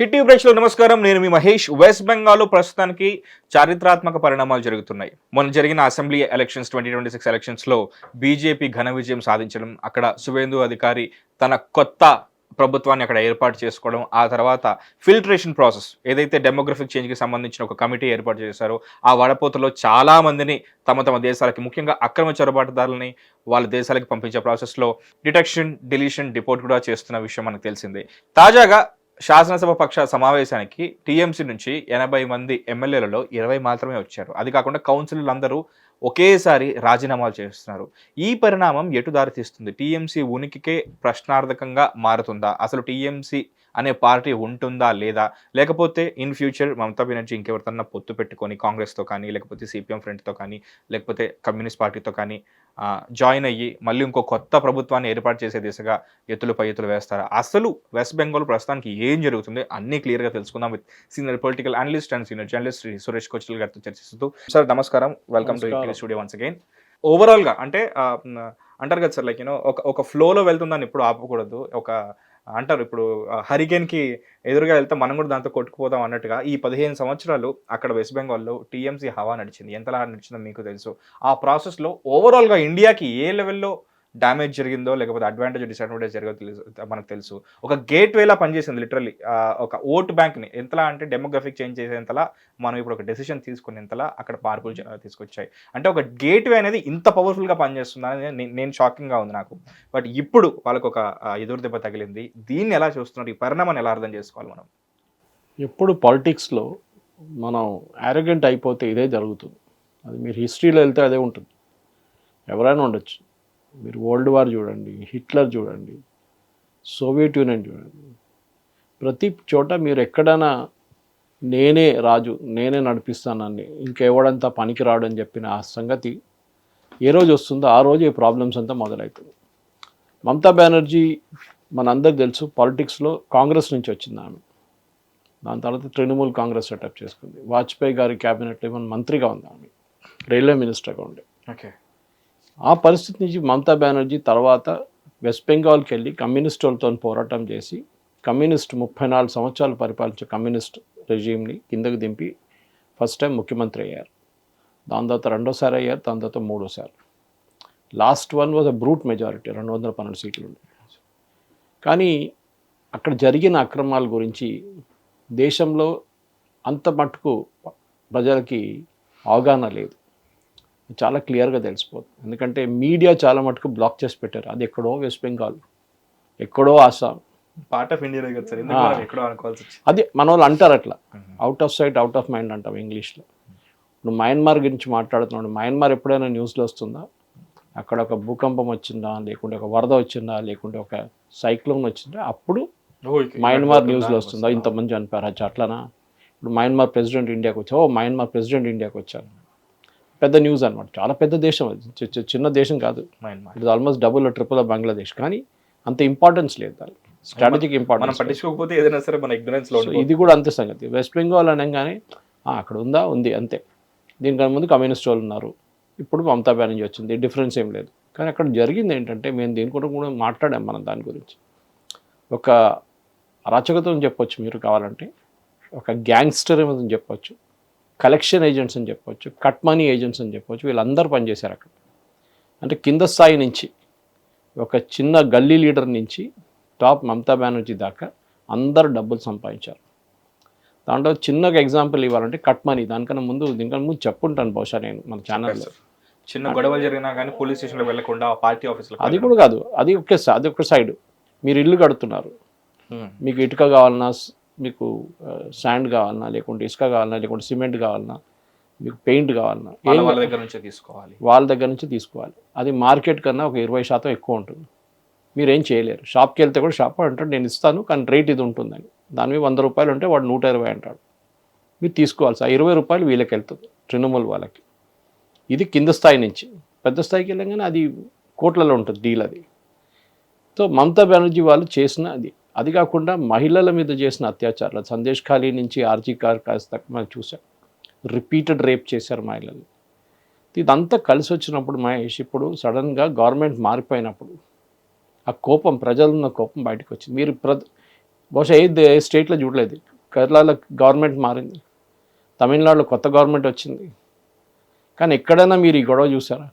Hit TV ప్రేక్షకులకు నమస్కారం. నేను మీ మహేష్. వెస్ట్ బెంగాల్లో ప్రస్తుతానికి చారిత్రాత్మక పరిణామాలు జరుగుతున్నాయి. మొన్న జరిగిన అసెంబ్లీ ఎలక్షన్స్ 2026 ఎలక్షన్స్లో బీజేపీ ఘన విజయం సాధించడం, అక్కడ సువేందు అధికారి తన కొత్త ప్రభుత్వాన్ని అక్కడ ఏర్పాటు చేసుకోవడం, ఆ తర్వాత ఫిల్ట్రేషన్ ప్రాసెస్ ఏదైతే డెమోగ్రఫిక్ చేంజ్కి సంబంధించిన ఒక కమిటీ ఏర్పాటు చేశారో ఆ వడపోతలో చాలా మందిని తమ తమ దేశాలకి, ముఖ్యంగా అక్రమ చొరబాటుదారులని వాళ్ళ దేశాలకి పంపించే ప్రాసెస్లో డిటెక్షన్, డిలీషన్, డిపోర్ట్ కూడా చేస్తున్న విషయం మనకు తెలిసిందే. తాజాగా శాసనసభ పక్ష సమావేశానికి టీఎంసీ నుంచి 80 మంది ఎమ్మెల్యేలలో 20 మాత్రమే వచ్చారు. అది కాకుండా కౌన్సిలర్లు అందరూ ఒకేసారి రాజీనామాలు చేస్తున్నారు. ఈ పరిణామం ఎటు దారితీస్తుంది? టీఎంసీ ఉనికికే ప్రశ్నార్థకంగా మారుతుందా? అసలు టీఎంసీ అనే పార్టీ ఉంటుందా లేదా? లేకపోతే ఇన్ ఫ్యూచర్ మమతా బెనర్జీ ఇంకెవరితోన్నా పొత్తు పెట్టుకొని కాంగ్రెస్తో కానీ, లేకపోతే సిపిఎం ఫ్రంట్తో కానీ, లేకపోతే కమ్యూనిస్ట్ పార్టీతో కానీ జాయిన్ అయ్యి మళ్ళీ ఇంకో కొత్త ప్రభుత్వాన్ని ఏర్పాటు చేసే దిశగా ఎత్తులు పై ఎత్తులు వేస్తారా? అసలు వెస్ట్ బెంగాల్ ప్రస్తుతానికి ఏం జరుగుతుంది అన్నీ క్లియర్గా తెలుసుకుందాం with senior political analyst and senior journalist Shri Suresh Kochal గారితో చర్చిస్తూ. సార్ నమస్కారం, welcome to hit studio once again. ఓవరాల్గా అంటే అంటారు కదా సార్, లైక్ యూనో ఒక ఫ్లోలో వెళ్తుందని ఎప్పుడు ఆపకూడదు. అంటారు ఇప్పుడు హరికేన్కి ఎదురుగా వెళ్తే మనం కూడా దాంతో కొట్టుకుపోతాం అన్నట్టుగా ఈ 15 సంవత్సరాలు అక్కడ వెస్ట్ బెంగాల్లో టీఎంసీ హవా నడిచింది. ఎంతలా నడిచిందో మీకు తెలుసు. ఆ ప్రాసెస్లో ఓవరాల్గా ఇండియాకి ఏ లెవెల్లో డ్యామేజ్ జరిగిందో, లేకపోతే అడ్వాంటేజ్ డిసడ్వాంటేజ్ జరిగిందో మనకు తెలుసు. ఒక గేట్ వేలా పనిచేసింది లిటరల్లీ. ఒక ఓట్ బ్యాంక్ని ఎంతలా అంటే డెమోగ్రఫిక్ చేంజ్ చేసేంతలా మనం ఇప్పుడు ఒక డెసిషన్ తీసుకునేంతలా అక్కడ మార్పులు తీసుకొచ్చాయి. అంటే ఒక గేట్ వే అనేది ఇంత పవర్ఫుల్గా పనిచేస్తుందని నేను షాకింగ్గా ఉంది నాకు. బట్ ఇప్పుడు వాళ్ళకు ఒక ఎదురు దెబ్బ తగిలింది. దీన్ని ఎలా చూస్తున్నారు? ఈ పరిణామాన్ని ఎలా అర్థం చేసుకోవాలి మనం? ఎప్పుడు పాలిటిక్స్లో మనం యారగెంట్ అయిపోతే ఇదే జరుగుతుంది. అది మీరు హిస్టరీలో వెళ్తే అదే ఉంటుంది. ఎవరైనా ఉండొచ్చు. మీరు వరల్డ్ వార్ చూడండి, హిట్లర్ చూడండి, సోవియట్ యూనియన్ చూడండి. ప్రతి చోట మీరు ఎక్కడైనా నేనే రాజు, నేనే నడిపిస్తానని, ఇంకెవడంతా పనికి రాడని చెప్పిన ఆ సంగతి ఏ రోజు వస్తుందో ఆ రోజు ఈ ప్రాబ్లమ్స్ అంతా మొదలవుతుంది. మమతా బెనర్జీ మనందరికి తెలుసు, పాలిటిక్స్లో కాంగ్రెస్ నుంచి వచ్చింది ఆమె. దాని తర్వాత తృణమూల్ కాంగ్రెస్ సెటప్ చేసుకుంది. వాజ్పేయి గారి క్యాబినెట్లో ఏమైనా మంత్రిగా ఉంది ఆమె, రైల్వే మినిస్టర్గా ఉండే. ఓకే. ఆ పరిస్థితి నుంచి మమతా బెనర్జీ తర్వాత వెస్ట్ బెంగాల్కి వెళ్ళి కమ్యూనిస్టులతో పోరాటం చేసి కమ్యూనిస్ట్ 34 సంవత్సరాలు పరిపాలించే కమ్యూనిస్ట్ రెజీమ్ని కిందకు దింపి ఫస్ట్ టైం ముఖ్యమంత్రి అయ్యారు. దాని తర్వాత రెండోసారి అయ్యారు, దాని తర్వాత మూడోసారి. Last one was a brute majority, 212 సీట్లు ఉండే. కానీ అక్కడ జరిగిన అక్రమాల గురించి దేశంలో అంత మట్టుకు ప్రజలకి అవగాహన లేదు. చాలా క్లియర్గా తెలిసిపోతుంది. ఎందుకంటే మీడియా చాలా మటుకు బ్లాక్ చేసి పెట్టారు. అది ఎక్కడో వెస్ట్ బెంగాల్, ఎక్కడో ఆసాం, పార్ట్ ఆఫ్ ఇండియా. అది మన వాళ్ళు అంటారు అట్లా, out of sight out of mind అంటాం ఇంగ్లీష్లో. ఇప్పుడు మయన్మార్ గురించి మాట్లాడుతున్నాడు. మయన్మార్ ఎప్పుడైనా న్యూస్లో వస్తుందా? అక్కడ ఒక భూకంపం వచ్చిందా, లేకుంటే ఒక వరద వచ్చిందా, లేకుంటే ఒక సైక్లోన్ వచ్చిందా, అప్పుడు మయన్మార్ న్యూస్లో వస్తుందా? ఇంతమంది చనిపోయారు అట్లానా? ఇప్పుడు మయన్మార్ ప్రెసిడెంట్ ఇండియాకి వచ్చా, మయన్మార్ ప్రెసిడెంట్ ఇండియాకి వచ్చారు, పెద్ద న్యూస్ అనమాట. చాలా పెద్ద దేశం అది, చిన్న దేశం కాదు. It almost double triple of Bangladesh. కానీ అంత ఇంపార్టెన్స్ లేదు దానికి, స్ట్రాటజిక్ ఇంపార్టెన్స్ పట్టించుకోకపోతే ఏదైనా సరే మన ఇగ్నరెన్స్లో. ఇది కూడా అంతే సంగతి. వెస్ట్ బెంగాల్ అనగానే అక్కడ ఉందా, ఉంది అంతే. దీనికన్నా ముందు కమ్యూనిస్ట్ వాళ్ళు ఉన్నారు, ఇప్పుడు మమతా బెనర్జీ వచ్చింది, డిఫరెన్స్ ఏం లేదు. కానీ అక్కడ జరిగింది ఏంటంటే, మేము దీని కూడా మాట్లాడాం మనం దాని గురించి. ఒక అరాచకత్వం చెప్పొచ్చు మీరు కావాలంటే, ఒక గ్యాంగ్స్టరిజం చెప్పొచ్చు, కలెక్షన్ ఏజెంట్స్ అని చెప్పొచ్చు, కట్ మనీ ఏజెంట్స్ అని చెప్పొచ్చు. వీళ్ళందరూ పనిచేశారు అక్కడ. అంటే కింద స్థాయి నుంచి ఒక చిన్న గల్లీ లీడర్ నుంచి టాప్ మమతా బెనర్జీ దాకా అందరు డబ్బులు సంపాదించారు. దాంట్లో చిన్నగా ఎగ్జాంపుల్ ఇవ్వాలంటే కట్ మనీ. దీనికన్నా ముందు చెప్పుంటాను బహుశా నేను మన ఛానల్లో. చిన్న గొడవలు జరిగినా కానీ పోలీస్ స్టేషన్లో వెళ్ళకుండా పార్టీ ఆఫీస్లో. అది కూడా కాదు, అది ఒక సైడ్. మీరు ఇల్లు కడుతున్నారు, మీకు ఇటుక కావాలన్నా, మీకు శాండ్ కావాలన్నా, లేకుంటే ఇసుక కావాలన్నా, లేకుంటే సిమెంట్ కావాలన్నా, మీకు పెయింట్ కావాలన్నా వాళ్ళ దగ్గర నుంచి తీసుకోవాలి. అది మార్కెట్ కన్నా ఒక 20% ఎక్కువ ఉంటుంది. మీరేం చేయలేరు. షాప్కి వెళ్తే కూడా షాప్ అంటాడు నేను ఇస్తాను కానీ రేట్ ఇది ఉంటుందని. దాని మీద 100 రూపాయలు ఉంటే వాడు 120 అంటాడు. మీరు తీసుకోవాల్సి 20 రూపాయలు వీళ్ళకి వెళ్తుంది, తృణమూల్ వాళ్ళకి. ఇది కింద స్థాయి నుంచి. పెద్ద స్థాయికి వెళ్ళగానే అది కోట్లలో ఉంటుంది డీల్ అది. సో మమతా బెనర్జీ వాళ్ళు చేసిన అది కాకుండా మహిళల మీద చేసిన అత్యాచారాలు, సందేశ్ ఖాళీ నుంచి ఆర్జీ కార్ దాకా మనం చూసాం. రిపీటెడ్ రేప్ చేశారు మహిళలు. ఇదంతా కలిసి వచ్చినప్పుడు మహేష్, ఇప్పుడు సడన్గా గవర్నమెంట్ మారిపోయినప్పుడు ఆ కోపం, ప్రజలున్న కోపం బయటకు వచ్చింది. మీరు బహుశా ఏ స్టేట్లో చూడలేదు. కేరళలో గవర్నమెంట్ మారింది, తమిళనాడులో కొత్త గవర్నమెంట్ వచ్చింది, కానీ ఎక్కడైనా మీరు ఈ గొడవ చూసారా?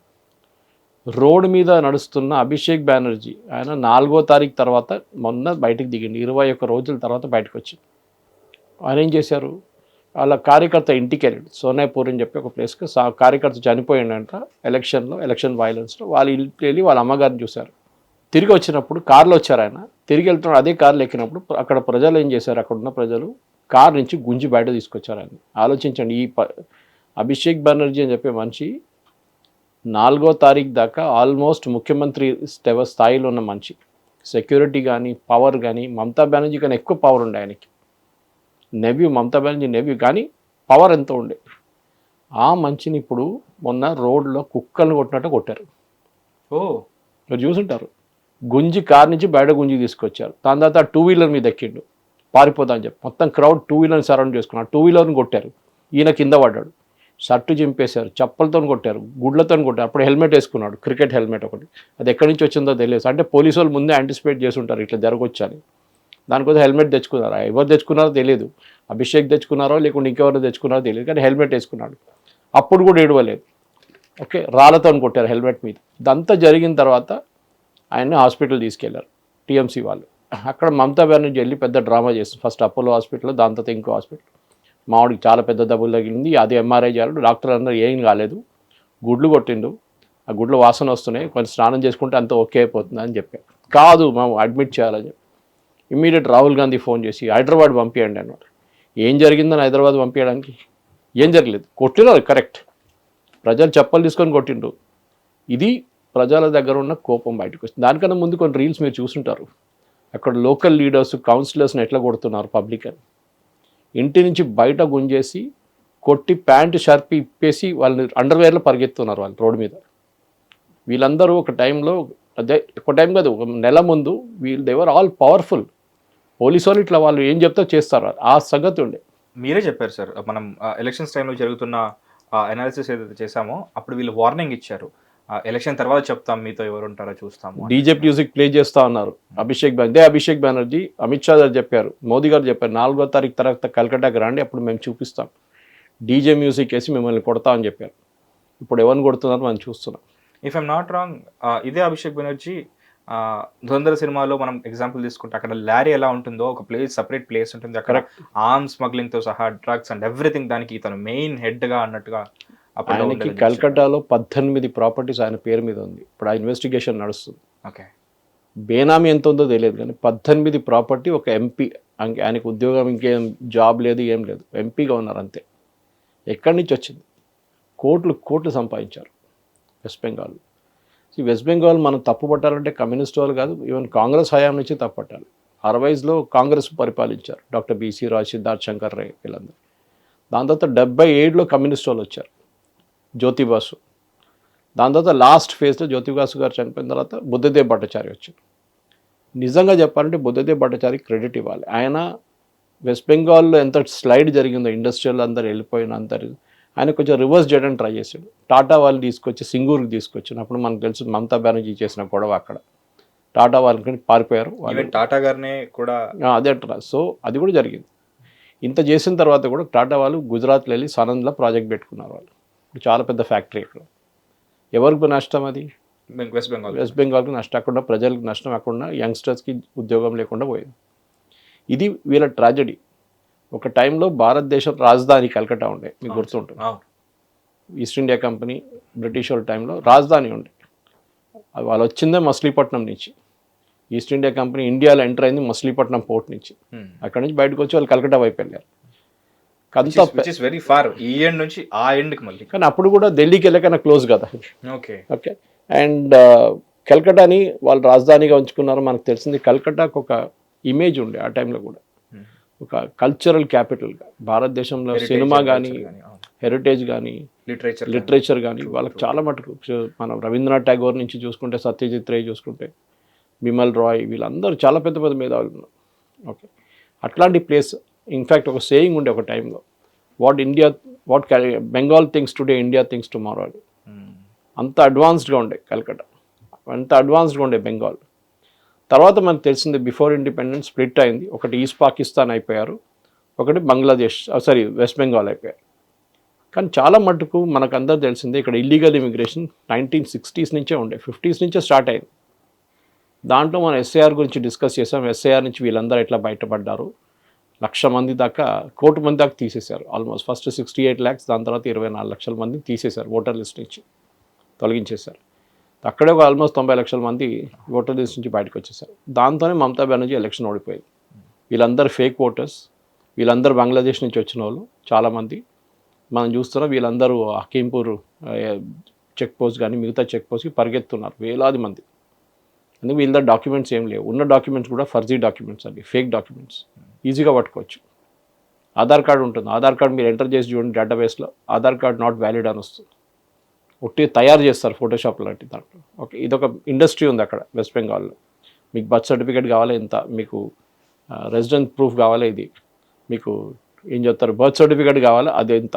రోడ్డు మీద నడుస్తున్న అభిషేక్ బెనర్జీ ఆయన 4వ తారీఖు తర్వాత మొన్న బయటకు దిగింది, 21 రోజుల తర్వాత బయటకు వచ్చింది. ఆయన ఏం చేశారు, వాళ్ళ కార్యకర్త ఇంటికి వెళ్ళాడు, సోనాపూర్ అని చెప్పి ఒక ప్లేస్కి. కార్యకర్త చనిపోయిందంట ఎలక్షన్ వైలెన్స్లో. వాళ్ళు ఇంటికి వెళ్ళి వాళ్ళ అమ్మగారిని చూశారు. తిరిగి వచ్చినప్పుడు కారులో వచ్చారు ఆయన, తిరిగి వెళ్తున్నాడు, అదే కారులో ఎక్కినప్పుడు అక్కడ ప్రజలు ఏం చేశారు, అక్కడ ఉన్న ప్రజలు కారు నుంచి గుంజి బయట తీసుకొచ్చారు ఆయన. ఆలోచించండి, అభిషేక్ బెనర్జీ అని చెప్పే మనిషి 4వ తారీఖు దాకా ఆల్మోస్ట్ ముఖ్యమంత్రి స్థాయిలో ఉన్న మనిషి. సెక్యూరిటీ కానీ పవర్ కానీ మమతా బెనర్జీ కానీ ఎక్కువ పవర్ ఉండే ఆయనకి. మమతా బెనర్జీ నెవ్యూ, కానీ పవర్ ఎంతో ఉండే. ఆ మనిషిని ఇప్పుడు మొన్న రోడ్లో కుక్కలను కొట్టినట్టు కొట్టారు. మీరు చూసుంటారు. గుంజి కార్ నుంచి బయట గుంజి తీసుకొచ్చారు. దాని తర్వాత 2 వీలర్ మీద ఎక్కిండు, పారిపోతా అని చెప్పి మొత్తం క్రౌడ్ 2 వీలర్ని సరౌండ్ చేసుకున్నారు. 2 వీలర్ని కొట్టారు, ఈయన కింద పడ్డాడు, షర్టు చింపేశారు, చప్పలతో కొట్టారు, గుడ్లతో కొట్టారు. అప్పుడు హెల్మెట్ వేసుకున్నాడు, క్రికెట్ హెల్మెట్ ఒకటి, అది ఎక్కడి నుంచి వచ్చిందో తెలియదు. అంటే పోలీసు వాళ్ళు ముందే యాంటిసిపేట్ చేసి ఉంటారు ఇట్లా జరగొచ్చు అని. దానికోసం హెల్మెట్ తెచ్చుకున్నారు. ఎవరు తెచ్చుకున్నారో తెలియదు, అభిషేక్ తెచ్చుకున్నారో లేకుంటే ఇంకెవరో తెచ్చుకున్నారో తెలియదు, కానీ హెల్మెట్ వేసుకున్నాడు. అప్పుడు కూడా ఏడవలేదు. ఓకే, రాళ్ళతో కొట్టారు హెల్మెట్ మీద. ఇదంతా జరిగిన తర్వాత ఆయన్ని హాస్పిటల్ తీసుకెళ్లారు టీఎంసీ వాళ్ళు. అక్కడ మమతా బెనర్జీ వెళ్ళి పెద్ద డ్రామా చేస్తుంది. ఫస్ట్ అపోలో హాస్పిటల్లో, దాని తర్వాత ఇంకో హాస్పిటల్. మావాడికి చాలా పెద్ద దెబ్బలు తగిలింది, అది ఎంఆర్ఐ చేయాలి, డాక్టర్ అందరూ ఏం కాలేదు, గుడ్లు కొట్టిండు, ఆ గుడ్లు వాసన వస్తున్నాయి, కొంచెం స్నానం చేసుకుంటే అంత ఓకే అయిపోతుంది అని చెప్పారు. కాదు, మేము అడ్మిట్ చేయాలని చెప్పి ఇమ్మీడియట్ రాహుల్ గాంధీ ఫోన్ చేసి హైదరాబాద్ పంపించండి అన్నారు. ఏం జరిగిందని హైదరాబాద్ పంపించడానికి? ఏం జరగలేదు, కొట్టినారు కరెక్ట్, ప్రజలు చెప్పలు తీసుకొని కొట్టిండు. ఇది ప్రజల దగ్గర ఉన్న కోపం బయటకు వచ్చింది. దానికన్నా ముందు కొన్ని రీల్స్ మీరు చూసుంటారు, అక్కడ లోకల్ లీడర్స్ కౌన్సిలర్స్ని ఎట్లా కొడుతున్నారు పబ్లిక్ అని. ఇంటి నుంచి బయట గుంజేసి కొట్టి ప్యాంటు షర్ట్ ఇప్పేసి వాళ్ళని అండర్వేర్లో పరిగెత్తున్నారు వాళ్ళు రోడ్డు మీద. వీళ్ళందరూ ఒక టైంలో, ఒక టైం కాదు, ఒక నెల ముందు దేవర్ ఆల్ పవర్ఫుల్. పోలీసు వాళ్ళు ఇట్లా వాళ్ళు ఏం చెప్తే చేస్తారు, ఆ సంగతి ఉండే. మీరే చెప్పారు సార్, మనం ఎలక్షన్స్ టైంలో జరుగుతున్న అనాలిసిస్ ఏదైతే చేశామో అప్పుడు వీళ్ళు వార్నింగ్ ఇచ్చారు, ఎలక్షన్ తర్వాత చెప్తాం మీతో ఎవరు ఉంటారో చూస్తాము. డీజే మ్యూజిక్ ప్లే చేస్తా ఉన్నారు. అభిషేక్ బెనర్జీ అమిత్ షా గారు చెప్పారు, మోదీ గారు చెప్పారు, 4వ తారీఖు తర్వాత కలకట్టాకి రండి, అప్పుడు మేము చూపిస్తాం, డీజే మ్యూజిక్ వేసి మిమ్మల్ని కొడతామని చెప్పారు. ఇప్పుడు ఎవరిని కొడుతున్నారో మనం చూస్తున్నాం. ఇఫ్ ఐమ్ నాట్ రాంగ్, ఇదే అభిషేక్ బెనర్జీ ధురంధర్ సినిమాలో మనం ఎగ్జాంపుల్ తీసుకుంటే అక్కడ లారీ ఎలా ఉంటుందో ఒక ప్లేస్, సపరేట్ ప్లేస్ ఉంటుంది, అక్కడ ఆర్మ్స్ స్మగ్లింగ్తో సహా డ్రగ్స్ అండ్ ఎవ్రీథింగ్, దానికి ఇతను మెయిన్ హెడ్గా అన్నట్టుగా. ఆయనకి కల్కట్టాలో 18 ప్రాపర్టీస్ ఆయన పేరు మీద ఉంది. ఇప్పుడు ఆ ఇన్వెస్టిగేషన్ నడుస్తుంది. ఓకే, బేనామీ ఎంత ఉందో తెలియదు, కానీ 18 ప్రాపర్టీ ఒక ఎంపీ. ఆయనకు ఉద్యోగం ఇంకేం జాబ్ లేదు, ఏం లేదు, ఎంపీగా ఉన్నారు అంతే. ఎక్కడి నుంచి వచ్చింది? కోట్లు సంపాదించారు వెస్ట్ బెంగాల్. వెస్ట్ బెంగాల్ మనం తప్పు పట్టాలంటే కమ్యూనిస్ట్ వాళ్ళు కాదు, ఈవెన్ కాంగ్రెస్ హయాం నుంచి తప్పు పట్టాలి. 60s కాంగ్రెస్ పరిపాలించారు, డాక్టర్ బీసీ రాజ్, సిద్ధార్థ్ శంకర్ రే వీళ్ళందరూ. దాని తర్వాత 77లో కమ్యూనిస్ట్ వాళ్ళు వచ్చారు, జ్యోతిబాసు. దాని తర్వాత లాస్ట్ ఫేజ్లో జ్యోతిబాసు గారు చనిపోయిన తర్వాత బుద్ధదేవ్ భట్టాచారి వచ్చారు. నిజంగా చెప్పాలంటే బుద్ధదేవ్ భట్టాచారి క్రెడిట్ ఇవ్వాలి. ఆయన వెస్ట్ బెంగాల్లో ఎంత స్లైడ్ జరిగిందో, ఇండస్ట్రియల్ అందరు వెళ్ళిపోయిన అందరు, ఆయన కొంచెం రివర్స్ చేయడానికి ట్రై చేశాడు. టాటా వాళ్ళు తీసుకొచ్చి సింగూరుకి తీసుకొచ్చినప్పుడు మనకు తెలుసు మమతా బెనర్జీ చేసిన గొడవ అక్కడ. టాటా వాళ్ళకి పారిపోయారు, టాటా గారిని కూడా అదే. సో అది కూడా జరిగింది. ఇంత చేసిన తర్వాత కూడా టాటా వాళ్ళు గుజరాత్లో వెళ్ళి సనంద్లో ప్రాజెక్ట్ పెట్టుకున్నారు. వాళ్ళు ఇప్పుడు చాలా పెద్ద ఫ్యాక్టరీ అక్కడ. ఎవరికి నష్టం అది? వెస్ట్ బెంగాల్కి నష్టం, అక్కడ ప్రజలకు నష్టం, అక్కడ యంగ్స్టర్స్కి ఉద్యోగం లేకుండా పోయింది. ఇది వీళ్ళ ట్రాజడీ. ఒక టైంలో భారతదేశం రాజధాని కలకట్టా ఉండే, మీకు గుర్తుంటుంది. ఈస్ట్ ఇండియా కంపెనీ బ్రిటిష్ వాళ్ళ టైంలో రాజధాని ఉండే. వాళ్ళు వచ్చిందే మచిలీపట్నం నుంచి. ఈస్ట్ ఇండియా కంపెనీ ఇండియాలో ఎంటర్ అయింది మచిలీపట్నం పోర్ట్ నుంచి. అక్కడ నుంచి బయటకు వచ్చి వాళ్ళు కలకట్టా వైపు వెళ్ళారు. వెరీ ఫార్, ఈ ఎండ్ నుంచి ఆ ఎండ్కి మళ్ళీ. కానీ అప్పుడు కూడా ఢిల్లీకి వెళ్ళకన్నా క్లోజ్ కదా. ఓకే. అండ్ కలకట్టాని వాళ్ళు రాజధానిగా ఉంచుకున్నారు. మనకు తెలిసింది కలకట్టాకు ఒక ఇమేజ్ ఉండే ఆ టైంలో కూడా, ఒక కల్చరల్ క్యాపిటల్గా. భారతదేశంలో సినిమా కానీ, హెరిటేజ్ కానీ, లిటరేచర్ కానీ వాళ్ళకి చాలా మటుకు. మనం రవీంద్రనాథ్ ఠాగూర్ నుంచి చూసుకుంటే, సత్యజిత్ రే చూసుకుంటే, బిమల్ రాయ్, వీళ్ళందరూ చాలా పెద్ద పెద్ద మేధావులు ఉన్నారు. ఓకే, అట్లాంటి ప్లేస్. ఇన్ఫ్యాక్ట్ ఒక సేయింగ్ ఉండే ఒక టైంలో, what Bengal things today, India things tomorrow అని. అంత అడ్వాన్స్డ్గా ఉండే కలకట్టా, అంత అడ్వాన్స్డ్గా ఉండే బెంగాల్. తర్వాత మనకు తెలిసింది బిఫోర్ ఇండిపెండెన్స్ స్ప్లిట్ అయింది. ఒకటి ఈస్ట్ పాకిస్తాన్ అయిపోయారు, ఒకటి బంగ్లాదేశ్ వెస్ట్ బెంగాల్ అయిపోయారు. కానీ చాలా మటుకు మనకు అందరూ తెలిసిందే ఇక్కడ ఇల్లీగల్ ఇమిగ్రేషన్ 1960s నుంచే ఉండే, 50s నుంచే స్టార్ట్ అయింది. దాంట్లో మనం ఎస్ఐఆర్ గురించి డిస్కస్ చేసాం. ఎస్ఐఆర్ నుంచి వీళ్ళందరూ ఎట్లా బయటపడ్డారు, 1,00,000 మంది దాకా, 1 కోటి మంది దాకా తీసేశారు. ఆల్మోస్ట్ ఫస్ట్ 68 lakhs, దాని తర్వాత 24 లక్షల మంది తీసేశారు ఓటర్ లిస్ట్ నుంచి, తొలగించేశారు. అక్కడే ఒక ఆల్మోస్ట్ 90 లక్షల మంది ఓటర్ లిస్ట్ నుంచి బయటకు వచ్చేసారు. దాంతోనే మమతా బెనర్జీ ఎలక్షన్ ఓడిపోయింది. వీళ్ళందరూ ఫేక్ ఓటర్స్, వీళ్ళందరూ బంగ్లాదేశ్ నుంచి వచ్చిన వాళ్ళు చాలామంది మనం చూస్తున్నాం. వీళ్ళందరూ హకీంపూర్ చెక్ పోస్ట్ కానీ మిగతా చెక్ పోస్ట్కి పరిగెత్తున్నారు వేలాది మంది. అందుకే వీళ్ళ డాక్యుమెంట్స్ ఏం లేవు, ఉన్న డాక్యుమెంట్స్ కూడా ఫర్జీ డాక్యుమెంట్స్ అండి, ఫేక్ డాక్యుమెంట్స్, ఈజీగా పట్టుకోవచ్చు. ఆధార్ కార్డు ఉంటుంది, ఆధార్ కార్డు మీరు ఎంటర్ చేసి చూడండి డేటాబేస్లో, ఆధార్ కార్డు నాట్ వ్యాలిడ్ అని వస్తుంది. ఒట్టి తయారు చేస్తారు ఫోటోషాప్ లాంటి దాంట్లో. ఓకే, ఇదొక ఇండస్ట్రీ ఉంది అక్కడ వెస్ట్ బెంగాల్లో. మీకు బర్త్ సర్టిఫికేట్ కావాలి ఎంత, మీకు రెసిడెన్స్ ప్రూఫ్ కావాలి ఇది, మీకు ఏం చెప్తారు బర్త్ సర్టిఫికేట్ కావాలి అది ఎంత,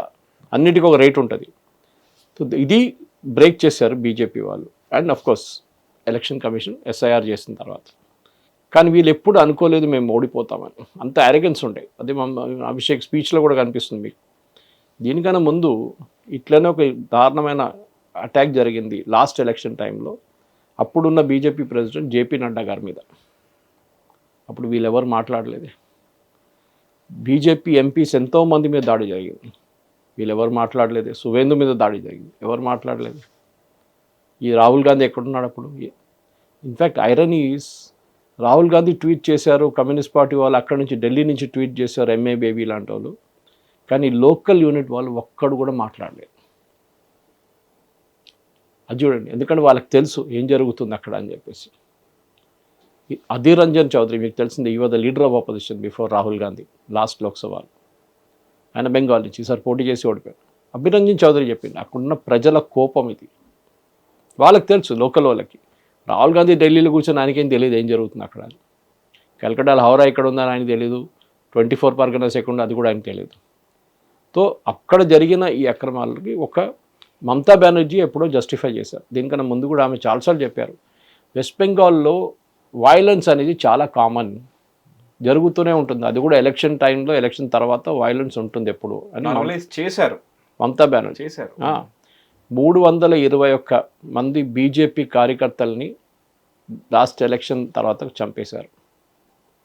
అన్నిటికీ ఒక రేట్ ఉంటుంది. సో ఇది బ్రేక్ చేశారు బీజేపీ వాళ్ళు. And of course election commission SIR చేసిన తర్వాత. కానీ వీళ్ళు ఎప్పుడు అనుకోలేదు మేము ఓడిపోతామని, అంత అరెగెన్స్ ఉండే. అదే అభిషేక్ స్పీచ్లో కూడా కనిపిస్తుంది మీకు. దీనికన్నా ముందు ఇట్లనే ఒక దారుణమైన అటాక్ జరిగింది లాస్ట్ ఎలక్షన్ టైంలో, అప్పుడున్న బీజేపీ ప్రెసిడెంట్ జేపీ నడ్డా గారి మీద. అప్పుడు వీళ్ళెవరు మాట్లాడలేదు. బీజేపీ ఎంపీస్ ఎంతోమంది మీద దాడి జరిగింది, వీళ్ళెవరు మాట్లాడలేదు. సువేందు మీద దాడి జరిగింది, ఎవరు మాట్లాడలేదు. ఈ రాహుల్ గాంధీ ఎక్కడున్నాడు అప్పుడు? In fact iron is Rahul Gandhi tweet చేశారు, కమ్యూనిస్ట్ పార్టీ వాళ్ళు అక్కడి నుంచి ఢిల్లీ నుంచి ట్వీట్ చేశారు, ఎంఏ బేబీ లాంటి వాళ్ళు. కానీ లోకల్ యూనిట్ వాళ్ళు ఒక్కడు కూడా మాట్లాడలేదు. అది చూడండి, ఎందుకంటే వాళ్ళకి తెలుసు ఏం జరుగుతుంది అక్కడ అని చెప్పేసి. అధీర్ రంజన్ చౌదరి మీకు తెలిసింది, ఈ was the leader of opposition before Rahul Gandhi last లోక్సభలో. ఆయన బెంగాల్ నుంచి ఈసారి పోటీ చేసి ఓడిపోయారు. అధీర్ రంజన్ చౌదరి చెప్పింది అక్కడున్న ప్రజల కోపం ఇది. వాళ్ళకి తెలుసు, లోకల్ వాళ్ళకి. రాహుల్ గాంధీ ఢిల్లీలో కూర్చొని ఆయనకేం తెలియదు ఏం జరుగుతుంది అక్కడ. కలకట్టాలో హౌరా ఎక్కడ ఉందని ఆయన తెలియదు, 24 పర్గనాస్ ఎక్కడ ఉందో అది కూడా ఆయనకు తెలియదు. సో అక్కడ జరిగిన ఈ అక్రమాలకి ఒక మమతా బెనర్జీ ఎప్పుడో జస్టిఫై చేశారు. దీనికన్నా ముందు కూడా ఆమె చాలాసార్లు చెప్పారు, వెస్ట్ బెంగాల్లో వైలెన్స్ అనేది చాలా కామన్, జరుగుతూనే ఉంటుంది, అది కూడా ఎలక్షన్ టైంలో, ఎలక్షన్ తర్వాత వైలెన్స్ ఉంటుంది ఎప్పుడు అని చేశారు మమతా బెనర్జీ చేశారు. 321 మంది బీజేపీ కార్యకర్తల్ని లాస్ట్ ఎలక్షన్ తర్వాత చంపేశారు.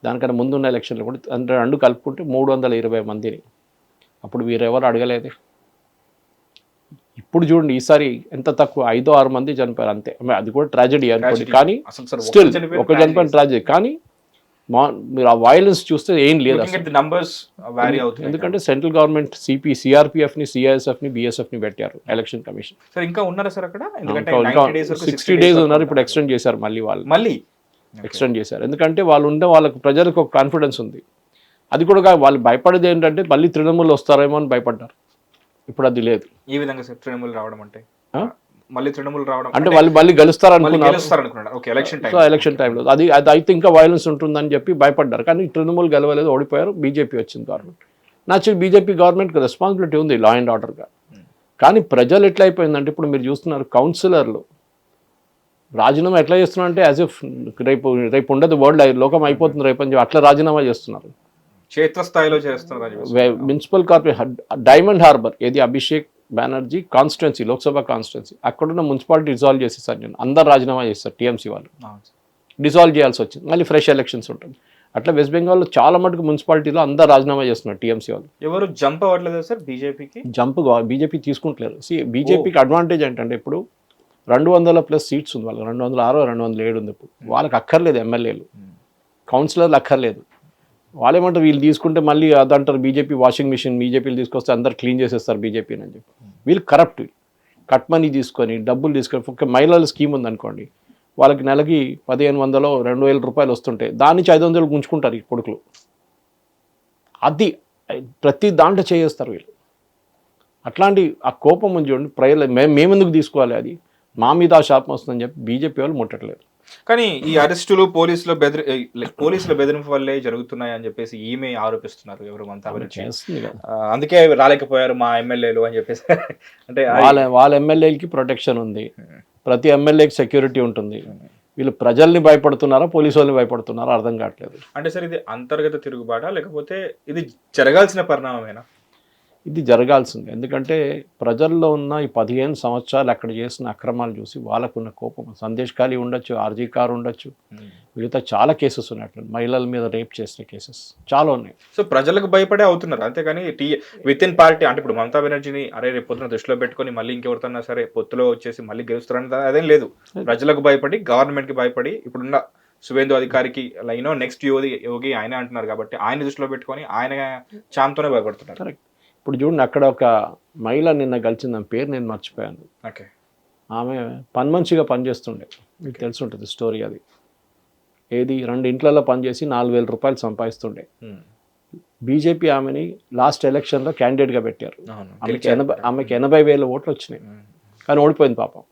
దానికన్నా ముందున్న ఎలక్షన్లో కూడా రెండు కలుపుకుంటే 320 మందిని. అప్పుడు వీరెవరు అడగలేదే. ఇప్పుడు చూడండి ఈసారి ఎంత తక్కువ, 5-6 మంది చనిపోయారు అంతే. అది కూడా ట్రాజెడీ అనుకోండి, కానీ స్టిల్ ఒక చనిపోయిన ట్రాజెడీ. కానీ మీరు ఆ వైలెన్స్ చూస్తే ఏం లేదు అసలు. ఎందుకంటే సెంట్రల్ గవర్నమెంట్ సిఆర్పిఎఫ్ని, సిఐఎస్ఎఫ్ని, బిఎస్ఎఫ్ని పెట్టారు ఎలక్షన్ కమిషన్. ఇంకా ఉన్నారా సార్ అక్కడ? 60 days ఉన్నారు, ఇప్పుడు ఎక్స్టెండ్ చేశారు మళ్ళీ ఎక్స్టెండ్ చేశారు. ఎందుకంటే వాళ్ళు ఉండే వాళ్ళకు ప్రజలకు ఒక కాన్ఫిడెన్స్ ఉంది. అది కూడా వాళ్ళు భయపడేది ఏంటంటే మళ్ళీ తృణమూల్ వస్తారేమో అని భయపడ్డారు. ఇప్పుడు అది లేదు. ఈ విధంగా సార్ తృణమూల్ రావడం అంటే మళ్ళీ తృణమూల్ రావడం అంటే వాళ్ళు మళ్ళీ గెలుస్తారనుకున్నారు ఎలక్షన్ టైంలో. అది అయితే ఇంకా వైలెన్స్ ఉంటుందని చెప్పి భయపడ్డారు. కానీ తృణమూల్ గెలవలేదు, ఓడిపోయారు, బీజేపీ వచ్చింది గవర్నమెంట్. నాచురల్ బీజేపీ గవర్నమెంట్కి రెస్పాన్సిబిలిటీ ఉంది లా అండ్ ఆర్డర్గా. కానీ ప్రజలు ఎట్లా అయిపోయిందంటే ఇప్పుడు మీరు చూస్తున్నారు కౌన్సిలర్లు రాజీనామా ఎట్లా చేస్తున్నారు అంటే యాజ్ ఇఫ్ రేపు ఉండదు, వరల్డ్ లోకం అయిపోతుంది రేపు అని అట్లా రాజీనామా చేస్తున్నారు. క్షేత్రస్థాయిలో చేస్తున్నారు. మున్సిపల్ కార్పొరేషన్ డైమండ్ హార్బర్ ఏది అభిషేక్ బెనర్జీ కాన్స్టిట్యున్సీ, లోక్సభ కాన్స్టిట్యున్సీ, అక్కడున్న మున్సిపాలిటీ డిజాల్వ్ చేసేసారు. నేను అందరు రాజీనామా చేస్తారు, టీఎంసీ వాళ్ళు డిజాల్వ్ చేయాల్సి వచ్చింది, మళ్ళీ ఫ్రెష్ ఎలక్షన్స్ ఉంటుంది. అట్లా వెస్ట్ బెంగాల్లో చాలా మటుకు మున్సిపాలిటీలో అందరు రాజీనామా చేస్తున్నారు టీఎంసీ వాళ్ళు. ఎవరు జంప్ అవ్వట్లేదు సార్ బీజేపీకి? బీజేపీ తీసుకుంటలేరు. బీజేపీకి అడ్వాంటేజ్ ఏంటంటే ఇప్పుడు 200+ సీట్స్ ఉంది వాళ్ళకి, 206, 207 ఉంది. ఇప్పుడు వాళ్ళకి అక్కర్లేదు ఎమ్మెల్యేలు, కౌన్సిలర్లు అక్కర్లేదు. వాళ్ళేమంటారు వీళ్ళు తీసుకుంటే మళ్ళీ అదంటారు బీజేపీ వాషింగ్ మిషన్, బీజేపీలు తీసుకొస్తే అందరు క్లీన్ చేసేస్తారు బీజేపీని అని చెప్పి. వీళ్ళు కరప్ట్, కట్ మనీ తీసుకొని డబ్బులు తీసుకొని. ఒక మహిళల స్కీమ్ ఉందనుకోండి, వాళ్ళకి నెలకి 1500, 2000 రూపాయలు వస్తుంటాయి, దాని నుంచి 500 గుంజుకుంటారు ఈ కొడుకులు. అది ప్రతి దాంట్లో చేస్తారు వీళ్ళు. అట్లాంటి ఆ కోపం ఉంది చూడండి ప్రజలు, మేమెందుకు తీసుకోవాలి, అది మా మీద ఆ శాపం వస్తుందని చెప్పి బీజేపీ వాళ్ళు ముట్టట్లేదు. కానీ ఈ అరెస్టులు పోలీసుల బెదిరింపు వల్లే జరుగుతున్నాయి అని చెప్పేసి ఈమె ఆరోపిస్తున్నారు ఎవరు మమతా బెనర్జీ. అందుకే రాలేకపోయారు మా ఎమ్మెల్యేలు అని చెప్పేసి. అంటే వాళ్ళ ఎమ్మెల్యేలకి ప్రొటెక్షన్ ఉంది, ప్రతి ఎమ్మెల్యేకి సెక్యూరిటీ ఉంటుంది. వీళ్ళు ప్రజల్ని భయపడుతున్నారా పోలీసు వాళ్ళని భయపడుతున్నారా అర్థం కావట్లేదు. అంటే సార్ ఇది అంతర్గత తిరుగుబాటా లేకపోతే ఇది జరగాల్సిన పరిణామమేనా? ఇది జరగాల్సింది. ఎందుకంటే ప్రజల్లో ఉన్న ఈ 15 సంవత్సరాలు అక్కడ చేసిన అక్రమాలు చూసి వాళ్ళకున్న కోపం, సందేశ్ ఖాళీ ఉండొచ్చు, ఆర్జీ కార్ ఉండొచ్చు, మిగతా చాలా కేసెస్ ఉన్నాయి. మహిళల మీద రేప్ చేసిన కేసెస్ చాలా ఉన్నాయి. సో ప్రజలకు భయపడే అవుతున్నారు అంతేగాని విత్ ఇన్ పార్టీ అంటే ఇప్పుడు మమతా బెనర్జీని అరే రేపు పొద్దున దృష్టిలో పెట్టుకొని మళ్ళీ ఇంకెవరితోన్నా సరే పొత్తులో వచ్చేసి మళ్ళీ గెలుస్తారని అదేం లేదు. ప్రజలకు భయపడి గవర్నమెంట్కి భయపడి ఇప్పుడున్న సువేందు అధికారికి నెక్స్ట్ యోగి ఆయన అంటున్నారు కాబట్టి ఆయన దృష్టిలో పెట్టుకొని ఆయన చాంతోనే భయపడుతున్నారు. కరెక్ట్. ఇప్పుడు చూడండి, అక్కడ ఒక మహిళ నిన్న కలిసింది, ఆమె పేరు నేను మర్చిపోయాను. ఓకే. ఆమె పని మనిషిగా పనిచేస్తుండే, మీకు తెలిసి ఉంటుంది స్టోరీ. అది ఏది 2 ఇంట్లలో పనిచేసి 4,000 రూపాయలు సంపాదిస్తుండే. బీజేపీ ఆమెని లాస్ట్ ఎలక్షన్లో క్యాండిడేట్గా పెట్టారు. ఆమెకి 80,000 ఓట్లు వచ్చినాయి, కానీ ఓడిపోయింది పాపం.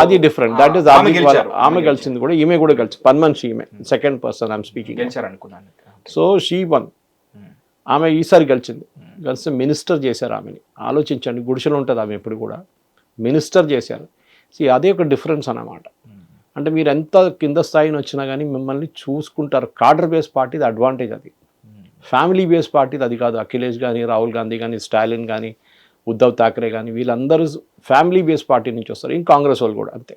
అది డిఫరెంట్. దట్ ఈస్ ఆమె గెలిచింది కూడా, ఈమె కూడా గెలిచి పని మనిషి, ఈమె second person I'm speaking. So she won. ఆమె ఈసారి గెలిచింది. గెలిస్తే మినిస్టర్ చేశారు ఆమెని. ఆలోచించండి, గుడిసెలు ఉంటుంది ఆమె ఎప్పుడు కూడా, మినిస్టర్ చేశారు. అదే ఒక డిఫరెన్స్ అన్నమాట. అంటే మీరు ఎంత కింద స్థాయిని వచ్చినా కానీ మిమ్మల్ని చూసుకుంటారు. కార్డర్ బేస్ పార్టీది అడ్వాంటేజ్ అది. ఫ్యామిలీ బేస్ పార్టీది అది కాదు. అఖిలేష్ కానీ, రాహుల్ గాంధీ కానీ, స్టాలిన్ కానీ, ఉద్ధవ్ థాకరే కానీ, వీళ్ళందరూ ఫ్యామిలీ బేస్ పార్టీ నుంచి వస్తారు. ఇంకా కాంగ్రెస్ వాళ్ళు కూడా అంతే.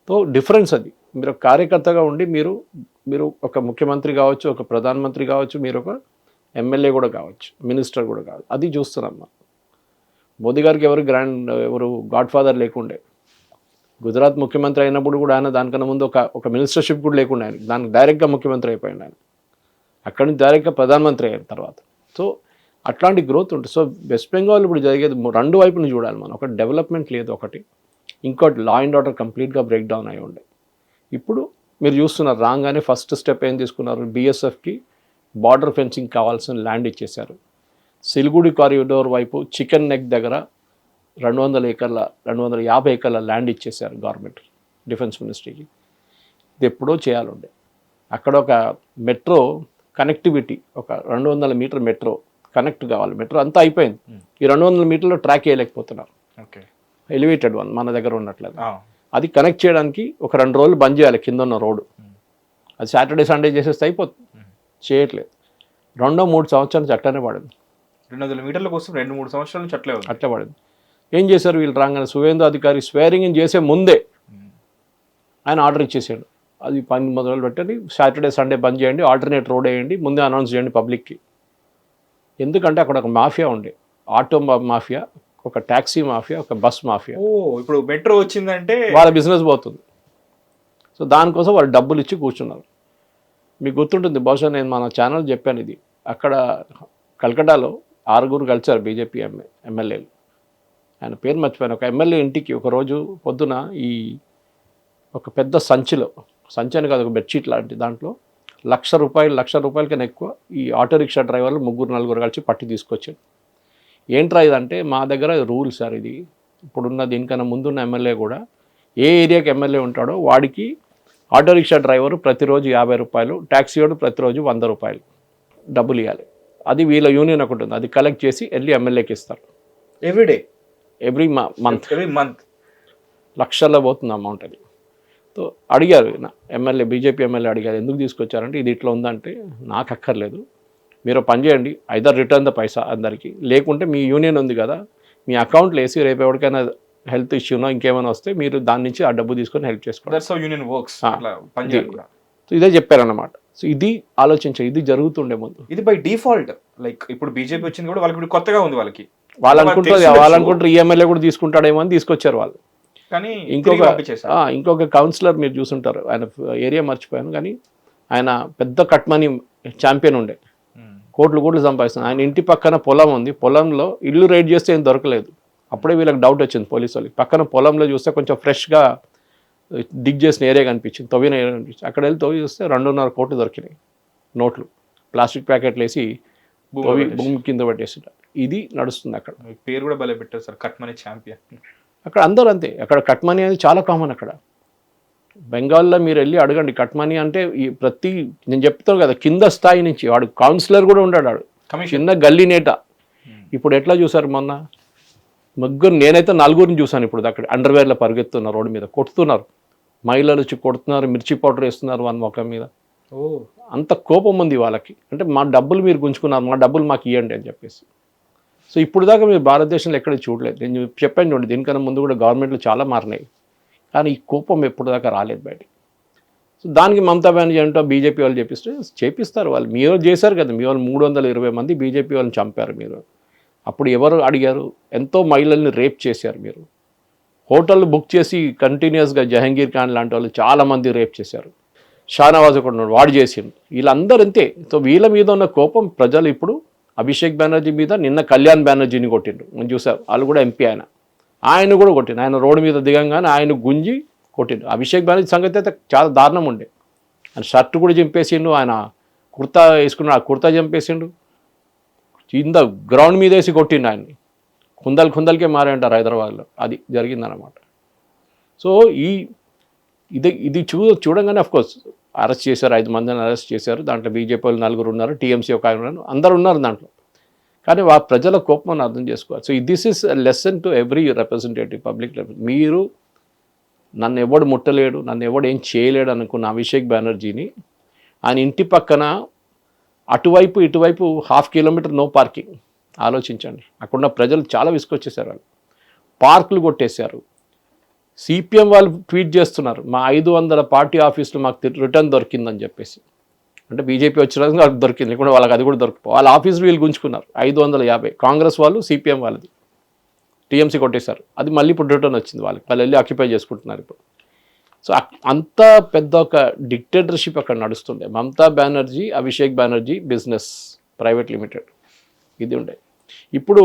సో డిఫరెన్స్ అది. మీరు ఒక కార్యకర్తగా ఉండి మీరు ఒక ముఖ్యమంత్రి కావచ్చు, ఒక ప్రధానమంత్రి కావచ్చు, మీరు ఒక ఎమ్మెల్యే కూడా కావచ్చు, మినిస్టర్ కూడా కావచ్చు. అది చూస్తున్నాం. మోదీ గారికి ఎవరు గాడ్ ఫాదర్ లేకుండే. గుజరాత్ ముఖ్యమంత్రి అయినప్పుడు కూడా ఆయన దానికన్నా ముందు ఒక మినిస్టర్షిప్ కూడా లేకుండా ఆయన దానికి డైరెక్ట్గా ముఖ్యమంత్రి అయిపోయింది. ఆయన అక్కడి నుంచి డైరెక్ట్గా ప్రధానమంత్రి అయిన తర్వాత. సో అట్లాంటి గ్రోత్ ఉంటుంది. సో వెస్ట్ బెంగాల్ ఇప్పుడు జరిగేది 2 వైపుని చూడాలి మనం. ఒకటి డెవలప్మెంట్ లేదు, ఒకటి ఇంకోటి లా అండ్ ఆర్డర్ కంప్లీట్గా బ్రేక్ డౌన్ అయి ఉండే. ఇప్పుడు మీరు చూస్తున్నారు, రాగానే ఫస్ట్ స్టెప్ ఏం తీసుకున్నారు, బీఎస్ఎఫ్కి బార్డర్ ఫెన్సింగ్ కావాల్సిన ల్యాండ్ ఇచ్చేశారు. సిలిగుడి కారిడోర్ వైపు చికెన్ నెక్ దగ్గర 250 ఏకర్ల ల్యాండ్ ఇచ్చేశారు గవర్నమెంట్, డిఫెన్స్ మినిస్ట్రీకి. ఇది ఎప్పుడో చేయాలండే. అక్కడ ఒక మెట్రో కనెక్టివిటీ, ఒక 200 మీటర్ మెట్రో కనెక్ట్ కావాలి. మెట్రో అంతా అయిపోయింది, ఈ 200 మీటర్లో ట్రాక్ వేయలేకపోతున్నారు. ఓకే, ఎలివేటెడ్ వన్ మన దగ్గర ఉన్నట్లేదు. అది కనెక్ట్ చేయడానికి ఒక 2 రోజులు బంద్ చేయాలి కింద ఉన్న రోడ్డు. అది సాటర్డే సండే చేసేస్తే అయిపోతుంది, చేయట్లేదు. 2-3 సంవత్సరాల నుంచి అట్లనే పడింది. 200 మీటర్ల కోసం 2-3 సంవత్సరాల నుంచి అట్లే పడింది. ఏం చేశారు వీళ్ళు రాగానే, సువేందు అధికారి స్వేరింగ్ చేసే ముందే ఆయన ఆర్డర్ ఇచ్చేసాడు, అది పని మొదలు పెట్టండి, సాటర్డే సండే బంద్ చేయండి, ఆల్టర్నేట్ రోడ్ వేయండి, ముందే అనౌన్స్ చేయండి పబ్లిక్కి. ఎందుకంటే అక్కడ ఒక మాఫియా ఉండే, ఆటో మాఫియా, ఒక ట్యాక్సీ మాఫియా, ఒక బస్ మాఫియా. ఇప్పుడు మెట్రో వచ్చిందంటే వాళ్ళ బిజినెస్ పోతుంది. సో దానికోసం వాళ్ళు డబ్బులు ఇచ్చి కూర్చున్నారు. మీకు గుర్తుంటుంది బహుశా, నేను మన ఛానల్ చెప్పాను ఇది. అక్కడ కల్కటాలో 6 కలిసారు బీజేపీ ఎమ్మెల్యేలు. ఆయన పేరు మర్చిపోయాను. ఒక ఎమ్మెల్యే ఇంటికి ఒకరోజు పొద్దున ఒక పెద్ద సంచి అని కాదు, ఒక బెడ్షీట్ లాంటి దాంట్లో ₹1,00,000 కన్నా ఎక్కువ ఈ ఆటో రిక్షా డ్రైవర్లు 3-4 కలిసి పట్టి తీసుకొచ్చాడు. ఏంట్రా ఇదంటే, మా దగ్గర రూల్ సార్ ఇది. ఇప్పుడున్న దీనికన్నా ముందున్న ఎమ్మెల్యే కూడా ఏ ఏరియాకి ఎమ్మెల్యే ఉంటాడో వాడికి ఆటో రిక్షా డ్రైవరు ప్రతిరోజు ₹50, ట్యాక్సీ వాడు ప్రతిరోజు ₹100 డబ్బులు ఇవ్వాలి. అది వీళ్ళ యూనియన్ ఒకటి ఉంది, అది కలెక్ట్ చేసి వెళ్ళి ఎమ్మెల్యేకి ఇస్తారు. ఎవ్రీ మంత్ లక్షల్లో పోతుంది అమౌంట్ అది. సో అడిగారు ఎమ్మెల్యే, బీజేపీ ఎమ్మెల్యే అడిగారు, ఎందుకు తీసుకొచ్చారంటే ఇది ఇట్లా ఉందంటే, నాకు అక్కర్లేదు, మీరు పని చేయండి, ఐదర్ రిటర్న్ ద పైసా అందరికీ, లేకుంటే మీ యూనియన్ ఉంది కదా మీ అకౌంట్లో వేసి రేపు ఎవరికైనా హెల్త్ ఇష్యూనో ఇంకేమైనా వస్తే మీరు దాని నుంచి ఆ డబ్బు తీసుకొని హెల్ప్ చేసుకోండి. ఇదే చెప్పారన్నమాట. సో ఇది ఆలోచించారు, ఇది జరుగుతుండే ముందు. ఇది బై డిఫాల్ట్, లైక్ ఇప్పుడు బీజేపీ వచ్చింది కూడా వాళ్ళకి కొత్తగా ఉంది, వాళ్ళు అనుకుంటారు ఈ ఎమ్మెల్యే కూడా తీసుకుంటాడేమో అని తీసుకొచ్చారు వాళ్ళు. కానీ ఇంకొక కౌన్సిలర్ మీరు చూసుంటారు, ఆయన ఏరియా మర్చిపోయాను, కానీ ఆయన పెద్ద కట్ మనీ ఛాంపియన్ ఉండే, కోట్లు సంపాదిస్తున్నాడు. ఆయన ఇంటి పక్కన పొలం ఉంది, పొలంలో ఇల్లు రైడ్ చేస్తే ఏం దొరకలేదు. అప్పుడే వీళ్ళకి డౌట్ వచ్చింది పోలీసు వాళ్ళకి. పక్కన పొలంలో చూస్తే కొంచెం ఫ్రెష్గా డిగ్ చేసిన ఏరియా కనిపించింది, తవ్విన ఏరియా కనిపించింది. అక్కడ వెళ్ళి తవ్వి చూస్తే 2.5 కోట్లు దొరికినాయి నోట్లు, ప్లాస్టిక్ ప్యాకెట్లు వేసి భూమి కింద పెట్టేసింటారు. ఇది నడుస్తుంది అక్కడ. పేరు కూడా భలే పెట్టారు సార్, కట్ మనీ ఛాంపియన్. అక్కడ అందరూ అంతే. అక్కడ కట్ మనీ అనేది చాలా కామన్. అక్కడ బెంగాల్లో మీరు వెళ్ళి అడగండి, కట్ మనీ అంటే ప్రతి, నేను చెప్తాను కదా, కింద స్థాయి నుంచి వాడు కౌన్సిలర్ కూడా ఉంటాడు, వాడు చిన్న గల్లీ నేట. ఇప్పుడు ఎట్లా చూసారు మొన్న ముగ్గురు, నేనైతే నలుగురిని చూశాను ఇప్పుడు అక్కడ అండర్వేర్లో పరిగెత్తున్నారు, రోడ్డు మీద కొడుతున్నారు, మహిళలు వచ్చి కొడుతున్నారు, మిర్చి పౌడర్ వేస్తున్నారు వాళ్ళ ముఖం మీద. అంత కోపం ఉంది వాళ్ళకి. అంటే మా డబ్బులు మీరు గుంజుకున్నారు, మా డబ్బులు మాకు ఇవ్వండి అని చెప్పేసి. సో ఇప్పుడు దాకా మీరు భారతదేశంలో ఎక్కడ చూడలేదు. నేను చెప్పాను చూడండి, దీనికన్నా ముందు కూడా గవర్నమెంట్లు చాలా మారినాయి, కానీ ఈ కోపం ఎప్పుడు దాకా రాలేదు బయటికి. సో దానికి మమతా బెనర్జీ అంటూ బీజేపీ వాళ్ళు చేపిస్తారు. వాళ్ళు మీరు చేశారు కదా, మీ వాళ్ళు 320 మంది బీజేపీ వాళ్ళని చంపారు మీరు. అప్పుడు ఎవరు అడిగారు? ఎంతో మహిళల్ని రేప్ చేశారు మీరు. హోటల్ బుక్ చేసి కంటిన్యూస్గా జహంగీర్ ఖాన్ లాంటి వాళ్ళు చాలామంది రేప్ చేశారు. షానవాజ్ కూడా వాడు చేసిండు. వీళ్ళందరూ అంతే. సో వీళ్ళ మీద ఉన్న కోపం ప్రజలు ఇప్పుడు అభిషేక్ బెనర్జీ మీద, నిన్న కళ్యాణ్ బెనర్జీని కొట్టిండ్రు, మనం చూసారు. వాళ్ళు కూడా ఎంపీ, ఆయన కూడా కొట్టిండు. ఆయన రోడ్డు మీద దిగంగానే ఆయన గుంజి కొట్టిండు. అభిషేక్ బెనర్జీ సంగతి అయితే చాలా దారుణం ఉండే. ఆయన షర్ట్ కూడా చంపేసిండు, ఆయన కుర్తా వేసుకున్నాడు, ఆ కుర్తా చంపేసిండు, కింద గ్రౌండ్ మీద వేసి కొట్టిండు ఆయన్ని. కుందలకే మారే అంటారు హైదరాబాద్లో, అది జరిగిందనమాట. సో ఇది చూడంగానే అఫ్కోర్స్ అరెస్ట్ చేశారు, 5 మందిని అరెస్ట్ చేశారు. దాంట్లో బీజేపీ వాళ్ళు 4 ఉన్నారు, టీఎంసీ ఒక 5 ఉన్నారు, అందరు ఉన్నారు దాంట్లో. కానీ ప్రజల కోపం అర్థం చేసుకోవాలి. So this is lesson to every representative, public representative. మీరు నన్ను ఎవడు ముట్టలేడు, నన్ను ఎవడు ఏం చేయలేడు అనుకున్న అభిషేక్ బెనర్జీని ఆయన ఇంటి పక్కన అటువైపు ఇటువైపు 1/2 కిలోమీటర్ నో పార్కింగ్. ఆలోచించండి. అక్కడున్న ప్రజలు చాలా విసుకొచ్చేసారు. వాళ్ళు పార్కులు కొట్టేశారు. సిపిఎం వాళ్ళు ట్వీట్ చేస్తున్నారు, మా 500 పార్టీ ఆఫీసులు మాకు రిటర్న్ దొరికిందని చెప్పేసి. అంటే బీజేపీ వచ్చిన వాళ్ళకి దొరికింది, లేకుండా వాళ్ళకి అది కూడా దొరికిపో. వాళ్ళ ఆఫీసులు వీళ్ళు గుంజుకున్నారు 550. కాంగ్రెస్ వాళ్ళు, సిపిఎం వాళ్ళది, టీఎంసీ కొట్టేశారు. అది మళ్ళీ ఇప్పుడు రిటర్న్ వచ్చింది వాళ్ళకి, వాళ్ళు వెళ్ళి ఆక్యుపై చేసుకుంటున్నారు ఇప్పుడు. సో అంత పెద్ద ఒక డిక్టేటర్షిప్ అక్కడ నడుస్తుండే. Mamata Banerjee, Abhishek Banerjee business private limited ఇది ఉండే. ఇప్పుడు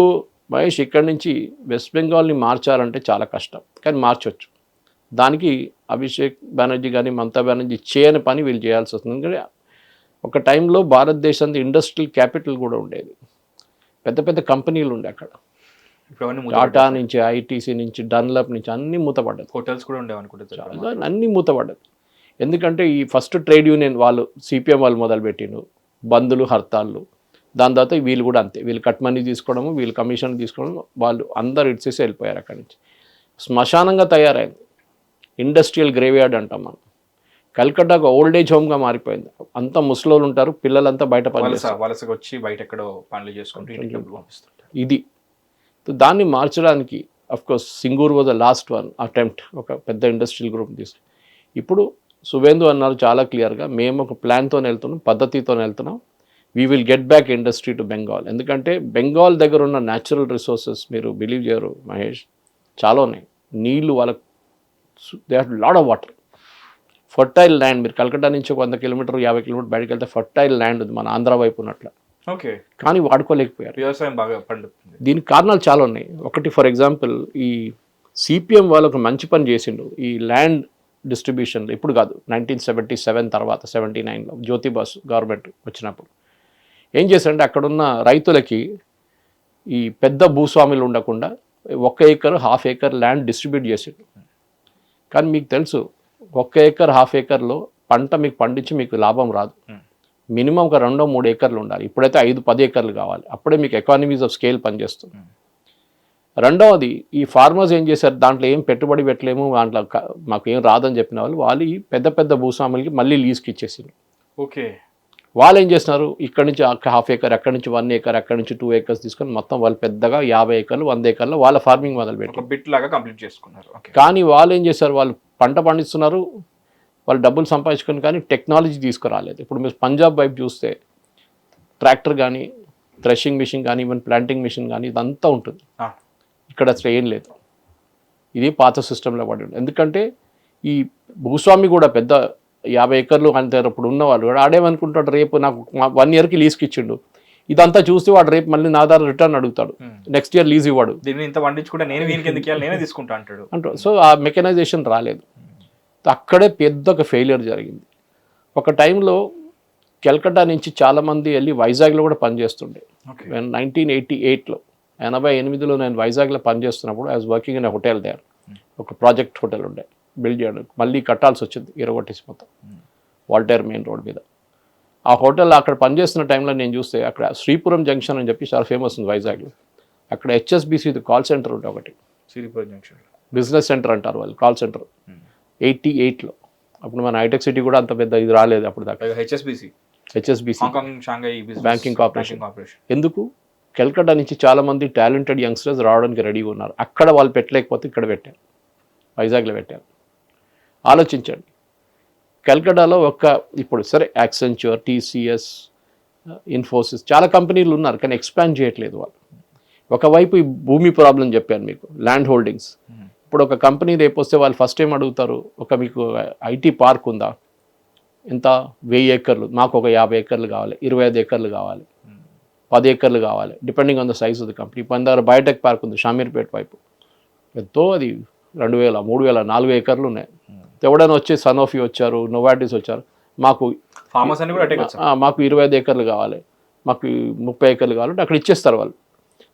మహేష్ ఇక్కడి నుంచి వెస్ట్ బెంగాల్ని మార్చాలంటే చాలా కష్టం, కానీ మార్చవచ్చు. దానికి అభిషేక్ బెనర్జీ కానీ మమతా బెనర్జీ చేయని పని వీళ్ళు చేయాల్సి వస్తుంది. ఎందుకంటే ఒక టైంలో భారతదేశంలో ఇండస్ట్రియల్ క్యాపిటల్ కూడా ఉండేది, పెద్ద పెద్ద కంపెనీలు ఉండే అక్కడ. టాటా నుంచి, ఐటీసీ నుంచి, డన్లప్ నుంచి అన్నీ మూతపడ్డది. హోటల్స్ కూడా ఉండేవి అనుకుంటే, అన్నీ మూతపడ్డది. ఎందుకంటే ఈ ఫస్ట్ ట్రేడ్ యూనియన్ వాళ్ళు, సిపిఎం వాళ్ళు మొదలుపెట్టిండు బందులు, హర్తాళ్ళు. దాని తర్వాత వీళ్ళు కూడా అంతే, వీళ్ళు కట్ మనీ తీసుకోవడము, వీళ్ళు కమిషన్ తీసుకోవడం, వాళ్ళు అందరు ఇడ్చేసి వెళ్ళిపోయారు అక్కడి నుంచి. శ్మశానంగా తయారైంది, ఇండస్ట్రియల్ గ్రేవ్యార్డ్ అంటాం మనం. కల్కట్టాకు ఓల్డ్ ఏజ్ హోమ్గా మారిపోయింది. అంతా ముసలోళ్ళు ఉంటారు, పిల్లలంతా బయట వలసకు వచ్చి బయట ఎక్కడో పనులు చేసుకుంటూ ఇది. దాన్ని మార్చడానికి of course Singur was the last one attempt, ఒక పెద్ద ఇండస్ట్రియల్ గ్రూప్ తీసుకు. ఇప్పుడు సువేందు అన్నారు చాలా క్లియర్గా, మేము ఒక ప్లాన్తో వెళ్తున్నాం, పద్ధతితో వెళ్తున్నాం. We will get back industry to Bengal. ఎందుకంటే బెంగాల్ దగ్గర ఉన్న న్యాచురల్ రిసోర్సెస్ మీరు బిలీవ్ చేయరు మహేష్, చాలా ఉన్నాయి. నీళ్ళు వాళ్ళకు, they have lot of water, fertile land. మీరు కలకట్టా నుంచి 100 కిలోమీటర్ 50 కిలోమీటర్ బయటకు వెళ్తే ఫర్టైల్ ల్యాండ్ ఉంది మన ఆంధ్ర వైపు ఉన్నట్ల. ఓకే, కానీ వాడుకోలేకపోయారు. వ్యవసాయం బాగా పండుతుంది. దీనికి కారణాలు చాలా ఉన్నాయి. ఒకటి, ఫర్ ఎగ్జాంపుల్, ఈ సిపిఎం వాళ్ళు ఒక మంచి పని చేసిండు ఈ ల్యాండ్ డిస్ట్రిబ్యూషన్లో. ఇప్పుడు కాదు, 1977 తర్వాత 79లో జ్యోతి బాసు గవర్నమెంట్ వచ్చినప్పుడు ఏం చేశారంటే అక్కడున్న రైతులకి ఈ పెద్ద భూస్వాములు ఉండకుండా 1 ఏకర్ 1/2 ఏకర్ ల్యాండ్ డిస్ట్రిబ్యూట్ చేసిండు. కానీ మీకు తెలుసు, 1 ఏకర్ 1/2 ఏకర్లో పంట మీకు పండించి మీకు లాభం రాదు. మినిమం ఒక 2-3 ఏకర్లు ఉండాలి. ఇప్పుడైతే 5-10 ఏకర్లు కావాలి, అప్పుడే మీకు ఎకానమీస్ ఆఫ్ స్కేల్ పనిచేస్తుంది. రెండవది, ఈ ఫార్మర్స్ ఏం చేశారు, దాంట్లో ఏం పెట్టుబడి పెట్టలేము, దాంట్లో మాకు ఏం రాదని చెప్పిన వాళ్ళు ఈ పెద్ద పెద్ద భూస్వాములకి మళ్ళీ లీజ్కి ఇచ్చేసింది. ఓకే, వాళ్ళు ఏం చేస్తున్నారు, ఇక్కడ నుంచి 1/2 ఏకర్, అక్కడి నుంచి 1 ఏకర్, అక్కడి నుంచి 2 ఏకర్స్ తీసుకొని మొత్తం వాళ్ళు పెద్దగా 50 ఏకర్లు 100 ఏకర్లు వాళ్ళ ఫార్మింగ్ మొదలుపెట్టారు. బిట్ లాగా కంప్లీట్ చేసుకున్నారు. కానీ వాళ్ళు ఏం చేశారు, వాళ్ళు పంట పండిస్తున్నారు, వాళ్ళు డబ్బులు సంపాదించుకొని, కానీ టెక్నాలజీ తీసుకురాలేదు. ఇప్పుడు మీరు పంజాబ్ వైపు చూస్తే ట్రాక్టర్ కానీ, థ్రెషింగ్ మిషన్ కానీ, ఈవెన్ ప్లాంటింగ్ మిషన్ కానీ ఇదంతా ఉంటుంది. ఇక్కడ అసలు ఏం లేదు. ఇది పాత సిస్టంలో పడి ఉంటుంది. ఎందుకంటే ఈ భూస్వామి కూడా పెద్ద 50 ఏకర్లు అంతే అప్పుడు ఉన్నవాళ్ళు కూడా ఆడేమనుకుంటాడు, రేపు నాకు 1 ఇయర్కి లీజ్కి ఇచ్చిండు, ఇదంతా చూస్తే వాడు రేపు మళ్ళీ నా దగ్గర రిటర్న్ అడుగుతాడు, నెక్స్ట్ ఇయర్ లీజ్ ఇవ్వడు. దీన్ని ఇంత పండించుకుంటే నేను వీనికి ఎందుకు ఇవ్వాలి, నేనే తీసుకుంటా అంటాడు. సో ఆ మెకనైజేషన్ రాలేదు. అక్కడే పెద్ద ఒక ఫెయిలియర్ జరిగింది. ఒక టైంలో కలకట్టా నుంచి చాలామంది వెళ్ళి వైజాగ్లో కూడా పనిచేస్తుండే. 1988లో 88లో నేను వైజాగ్లో పనిచేస్తున్నప్పుడు I was working in hotel there. ఒక ప్రాజెక్ట్ హోటల్ ఉండే, బిల్డ్ చేయడానికి మళ్ళీ కట్టాల్సి వచ్చింది, ఇరగొట్టేసి మొత్తం వాల్టేర్ మెయిన్ రోడ్ మీద. ఆ హోటల్ అక్కడ పనిచేస్తున్న టైంలో నేను చూస్తే అక్కడ శ్రీపురం జంక్షన్ అని చెప్పి చాలా ఫేమస్ ఉంది వైజాగ్లో. అక్కడ హెచ్ఎస్బిసి కాల్ సెంటర్ ఉంటుంది ఒకటి, సిరిపురం జంక్షన్. బిజినెస్ సెంటర్ అంటారు వాళ్ళు, కాల్ సెంటర్ 88లో. అప్పుడు మన హైటెక్ సిటీ కూడా అంత పెద్ద ఇది రాలేదు అప్పుడు దాకా. HSBC Hong Kong Shanghai banking corporation. ఎందుకు కలకట్టా నుంచి చాలామంది టాలెంటెడ్ యంగ్స్టర్స్ రావడానికి రెడీగా ఉన్నారు. అక్కడ వాళ్ళు పెట్టలేకపోతే ఇక్కడ పెట్టారు, వైజాగ్లో పెట్టారు. ఆలోచించండి, కలకట్టాలో ఇప్పుడు సరే యాక్సెంచర్, టీసీఎస్, ఇన్ఫోసిస్ చాలా కంపెనీలు ఉన్నారు, కానీ ఎక్స్పాండ్ చేయట్లేదు వాళ్ళు. ఒకవైపు ఈ భూమి ప్రాబ్లం చెప్పాను మీకు, ల్యాండ్ హోల్డింగ్స్. ఇప్పుడు ఒక కంపెనీ రేపు వస్తే వాళ్ళు ఫస్ట్ ఏం అడుగుతారు, మీకు ఐటీ పార్క్ ఉందా, ఎంత 1000 ఏకర్లు, మాకు ఒక 50 ఏకర్లు కావాలి, 25 ఏకర్లు కావాలి, 10 ఏకర్లు కావాలి, depending on the size of the company. మన దగ్గర బయోటెక్ పార్క్ ఉంది షామీర్పేట వైపు, ఎంతో అది 2000, 3000, 4000 ఏకర్లు ఉన్నాయి. ఎవడైనా వచ్చి సనోఫీ వచ్చారు, నోవాటిస్ వచ్చారు, మాకు 25 ఏకర్లు కావాలి, మాకు 30 ఏకర్లు కావాలంటే అక్కడ ఇచ్చేస్తారు వాళ్ళు,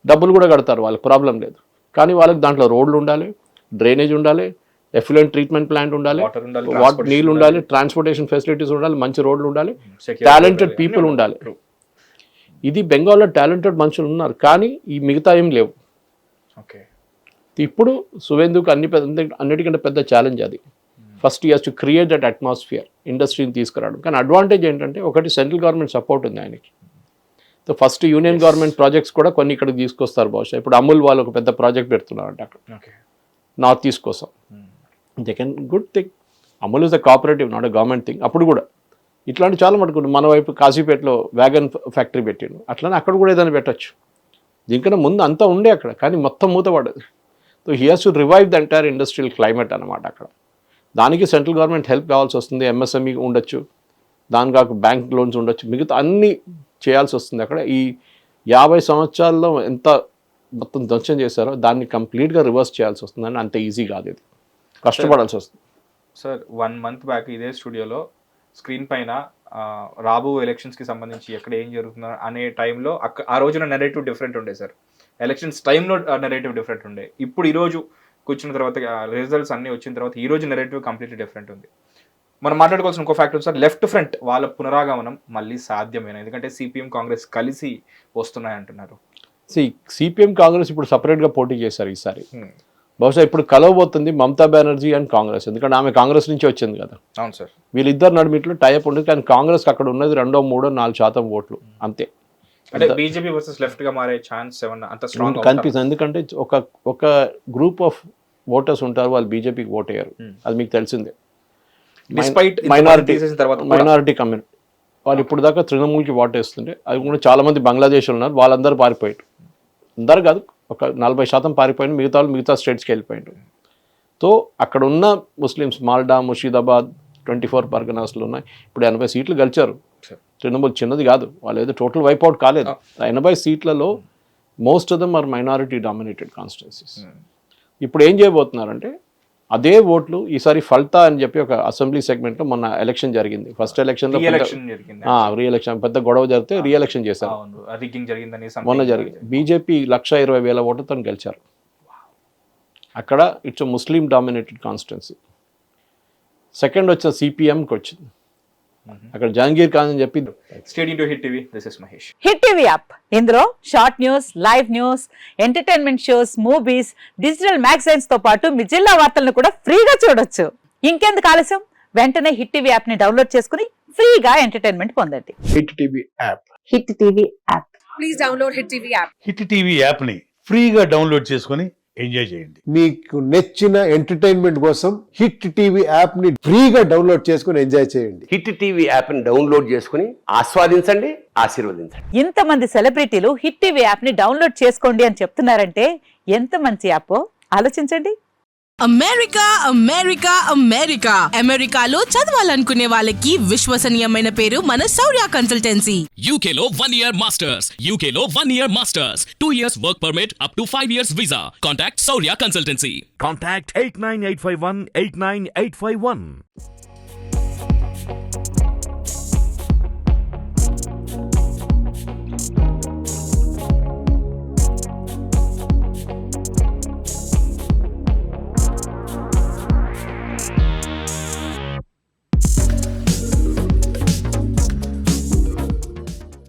డబ్బులు కూడా కడతారు, వాళ్ళకి ప్రాబ్లం లేదు. కానీ వాళ్ళకి దాంట్లో రోడ్లు ఉండాలి, డ్రైనేజ్ ఉండాలి, ఎఫ్లూయెంట్ ట్రీట్మెంట్ ప్లాంట్ ఉండాలి, నీళ్ళు ఉండాలి, ట్రాన్స్పోర్టేషన్ ఫెసిలిటీస్ ఉండాలి, మంచి రోడ్లు ఉండాలి, టాలెంటెడ్ పీపుల్ ఉండాలి. ఇది బెంగాల్లో టాలెంటెడ్ మనుషులు ఉన్నారు, కానీ ఈ మిగతా ఏం లేవు. ఇప్పుడు సువేందుకు అన్నిటికంటే పెద్ద ఛాలెంజ్ అది. First you has to create that atmosphere, ఇండస్ట్రీని తీసుకురావడం. కానీ అడ్వాంటేజ్ ఏంటంటే ఒకటి సెంట్రల్ గవర్నమెంట్ సపోర్ట్ ఉంది ఆయనకి. So first union government projects కూడా కొన్ని ఇక్కడికి తీసుకొస్తారు బహుశా. ఇప్పుడు అమూల్ వాళ్ళు ఒక పెద్ద ప్రాజెక్ట్ పెడుతున్నారంట అక్కడ నార్త్ ఈస్ట్ కోసం. They can good thing. Amul is the cooperative, not a government thing. అప్పుడు కూడా ఇట్లాంటి చాలా మటుకు మన వైపు కాశీపేటలో వ్యాగన్ ఫ్యాక్టరీ పెట్టిండు, అట్లనే అక్కడ కూడా ఏదైనా పెట్టచ్చు. దీనికన్నా ముందు అంతా ఉండే అక్కడ, కానీ మొత్తం మూతపడదు. So he has to revive the entire industrial climate అనమాట అక్కడ. దానికి సెంట్రల్ గవర్నమెంట్ హెల్ప్ కావాల్సి వస్తుంది, ఎంఎస్ఎంఈ ఉండొచ్చు, దాని కాక బ్యాంక్ లోన్స్ ఉండొచ్చు, మిగతా అన్నీ చేయాల్సి వస్తుంది అక్కడ. ఈ 50 సంవత్సరాల్లో ఎంత మొత్తం ధ్వంసం చేశారో దాన్ని కంప్లీట్గా రివర్స్ చేయాల్సి వస్తుందని అంత ఈజీ కాదు, ఇది కష్టపడాల్సి వస్తుంది. సార్ 1 month బ్యాక్ ఇదే స్టూడియోలో స్క్రీన్ పైన రాబో ఎలక్షన్స్కి సంబంధించి ఎక్కడ ఏం జరుగుతుందో అనే టైంలో ఆ రోజున నెరేటివ్ డిఫరెంట్ ఉండే సార్. ఎలక్షన్స్ టైంలో నెరేటివ్ డిఫరెంట్ ఉండే. ఇప్పుడు ఈరోజు కూర్చున్న తర్వాత రిజల్ట్స్ అన్నీ వచ్చిన తర్వాత ఈ రోజు నెరేటివ్ కంప్లీట్లీ డిఫరెంట్ ఉంది. మనం మాట్లాడుకోవాల్సిన ఇంకో ఫ్యాక్టర్ సార్, లెఫ్ట్ ఫ్రంట్ వాళ్ళ పునరాగమనం మళ్ళీ సాధ్యమేనా? ఎందుకంటే సిపిఎం కాంగ్రెస్ కలిసి వస్తున్నాయంటున్నారు. సిపిఎం కాంగ్రెస్ ఇప్పుడు సపరేట్గా పోటీ చేశారు ఈసారి. బహుశా ఇప్పుడు కలవబోతుంది మమతా బెనర్జీ అండ్ కాంగ్రెస్, ఎందుకంటే ఆమె కాంగ్రెస్ నుంచి వచ్చింది కదా. అవును సార్. వీళ్ళిద్దరు నడిమిట్లో టైప్ ఉంటుంది, కానీ కాంగ్రెస్ అక్కడ ఉన్నది 2, 3, 4% ఓట్లు అంతే. అంటే బీజేపీ వర్సెస్ లెఫ్ట్ గా మారే ఛాన్స్ ఏమన్నా అంత స్ట్రాంగ్ కనిపిస్తుంది? ఎందుకంటే ఒక గ్రూప్ ఆఫ్ ఓటర్స్ ఉంటారు, వాళ్ళు బీజేపీకి ఓట్ అయ్యారు, అది మీకు తెలిసిందే. మైనారిటీ కమ్యూనిటీ వాళ్ళు ఇప్పుడు దాకా తృణమూల్కి ఓట్ వేస్తుంటే, అది కూడా చాలా మంది బంగ్లాదేశ్లో ఉన్నారు, వాళ్ళందరూ పారిపోయారు. అందరు కాదు, ఒక 40% పారిపోయిన, మిగతా స్టేట్స్కి వెళ్ళిపోయారు. సో అక్కడ ఉన్న ముస్లిమ్స్ మాల్డా, ముషీదాబాద్, 24 పర్గనాస్లు ఉన్నాయి. ఇప్పుడు 80 సీట్లు గెలిచారు. తృణమూల్ చిన్నది కాదు, వాళ్ళు ఏదో టోటల్ వైప్అవుట్ కాలేదు. 80 సీట్లలో most of them are minority dominated constituencies. ఇప్పుడు ఏం చేయబోతున్నారంటే అదే ఓట్లు ఈసారి ఫల్తా అని చెప్పి ఒక అసెంబ్లీ సెగ్మెంట్లో మొన్న ఎలక్షన్ జరిగింది. ఫస్ట్ ఎలక్షన్లో రీ-ఎలక్షన్ పెద్ద గొడవ జరిగితే రీ-ఎలక్షన్ చేశారు మొన్న జరిగింది. బీజేపీ 120,000 ఓట్లతో గెలిచారు. అక్కడ it's Muslim dominated constituency. Second వచ్చిన సిపిఎంకి వచ్చింది, అక్కడ జహంగీర్ ఖాన్ అని చెప్పి. హిట్ టీవీ యాప్, ఇందులో short news, live news, entertainment shows, movies, digital magazines తో పాటు మీ జిల్లా వార్తలను కూడా ఫ్రీగా చూడొచ్చు. ఇంకెందుకు ఆలస్యం, వెంటనే హిట్ టీవీ యాప్ ని డౌన్లోడ్ చేసుకుని ఫ్రీగా ఎంటర్టైన్మెంట్ పొందండి. Hit TV app, hit TV app, please download hit TV app. Hit TV app ని ఫ్రీగా డౌన్లోడ్ చేసుకుని ఎంజాయ్ చేయండి. మీకు నచ్చిన ఎంటర్టైన్మెంట్ కోసం హిట్ టీవీ యాప్ ని ఫ్రీగా డౌన్లోడ్ చేసుకుని ఎంజాయ్ చేయండి. హిట్ టీవీ యాప్ ని డౌన్లోడ్ చేసుకుని ఆస్వాదించండి, ఆశీర్వదించండి. ఇంతమంది సెలబ్రిటీలు హిట్ టీవీ యాప్ ని డౌన్లోడ్ చేసుకోండి అని చెప్తున్నారంటే ఎంత మంచి యాప్ ఆలోచించండి. అమెరికా అమెరికా అమెరికా అమెరికాలో చదవాలనుకునే వాళ్ళకి విశ్వసనీయమైన పేరు మన శౌర్య కన్సల్టెన్సీ. UK లో 1 year masters, UK లో 1 year masters, 2 years work permit up to 5 years visa. Contact Saurya Consultancy. Contact 89851 89851.